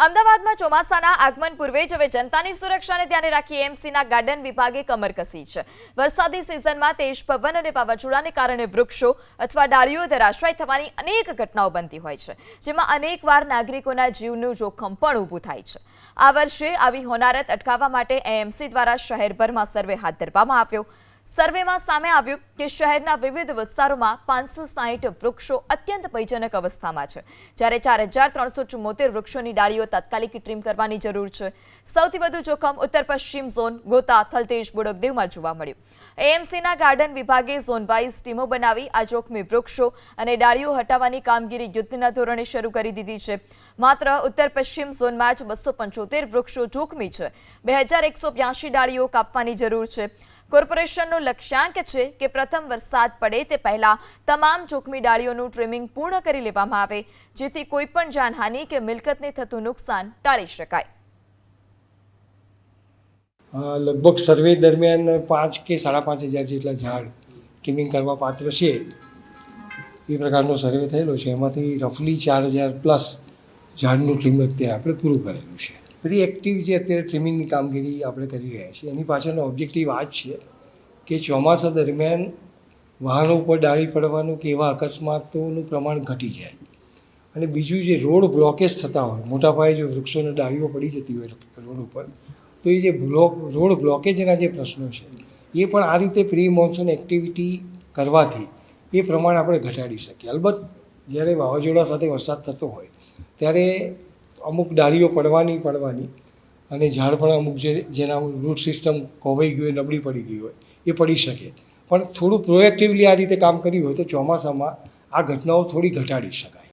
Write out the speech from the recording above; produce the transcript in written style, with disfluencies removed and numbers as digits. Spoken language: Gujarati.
અમદાવાદમાં ચોમાસાના આગમન પૂર્વે જ હવે જનતાની સુરક્ષાને ધ્યાને રાખી એએમસીના ગાર્ડન વિભાગે કમર કસી છે। વરસાદી સિઝનમાં તેજ પવન અને વાવાઝોડાને કારણે વૃક્ષો અથવા ડાળીઓ ધરાશાયી થવાની અનેક ઘટનાઓ બનતી હોય છે, જેમાં અનેકવાર નાગરિકોના જીવનું જોખમ પણ ઊભું થાય છે। આ વર્ષે આવી હોનારત અટકાવવા માટે એએમસી દ્વારા શહેરભરમાં સર્વે હાથ ધરવામાં આવ્યો। સર્વેમાં સામે આવ્યું કે શહેરના વિવિધ વિસ્તારોમાં 560 વૃક્ષો અત્યંત ભયજનક અવસ્થામાં છે, જ્યારે 4374 વૃક્ષોની ડાળીઓ તાત્કાલિક ટ્રીમ કરવાની જરૂર છે। સૌથી વધુ જોખમ ઉત્તર પશ્ચિમ ઝોન, ગોતા, થલતેજ, બોડકદેવમાં જોવા મળ્યું। એએમસીના ગાર્ડન વિભાગે ઝોન વાઇઝ ટીમો બનાવી આ જોખમી વૃક્ષો અને ડાળીઓ હટાવવાની કામગીરી યુદ્ધના ધોરણે શરૂ કરી દીધી છે। માત્ર ઉત્તર પશ્ચિમ ઝોનમાં જ 275 વૃક્ષો જોખમી છે। 2182 ડાળીઓ કાપવાની જરૂર છે। કોર્પોરેશનનો લક્ષ્યાંક છે કે પ્રથમ વરસાદ પડે તે પહેલા તમામ જોખમી ડાળીઓનું ટ્રીમિંગ પૂર્ણ કરી લેવામાં આવે, જેથી કોઈપણ જાનહાનિ કે મિલકતને થતું નુકસાન ટાળી શકાય। લગભગ સર્વે દરમિયાન 5 કે 5.5 જેટલા ઝાડ ટ્રીમિંગ કરવા પાત્ર છે એ પ્રકારનો સર્વે થયેલો છે। એમાંથી રફલી 4000 પ્લસ ઝાડનું ટ્રીમ અત્યારે આપણે પૂરું કરેલું છે। બધી એક્ટિવ જે અત્યારે ટ્રીમિંગની કામગીરી આપણે કરી રહ્યા છીએ, એની પાછળનો ઓબ્જેક્ટિવ આ જ છે કે ચોમાસા દરમિયાન વાહનો ઉપર ડાળી પડવાનું કે એવા અકસ્માતોનું પ્રમાણ ઘટી જાય। અને બીજું, જે રોડ બ્લોકેજ થતા હોય, મોટા પાયે જો વૃક્ષોને ડાળીઓ પડી જતી હોય રોડ ઉપર, તો એ જે રોડ બ્લોકેજના જે પ્રશ્નો છે એ પણ આ રીતે પ્રી મોન્સૂન એક્ટિવિટી કરવાથી એ પ્રમાણ આપણે ઘટાડી શકીએ। અલબત્ત જ્યારે વાવાઝોડા સાથે વરસાદ થતો હોય ત્યારે અમુક ડાળીઓ પડવાની અને ઝાડ પણ અમુક જેના રૂટ સિસ્ટમ ખોવાઈ ગયું હોય, નબળી પડી ગઈ હોય એ પડી શકે, પણ થોડું પ્રોએક્ટિવલી આ રીતે કામ કર્યું હોય તો ચોમાસામાં આ ઘટનાઓ થોડી ઘટાડી શકાય।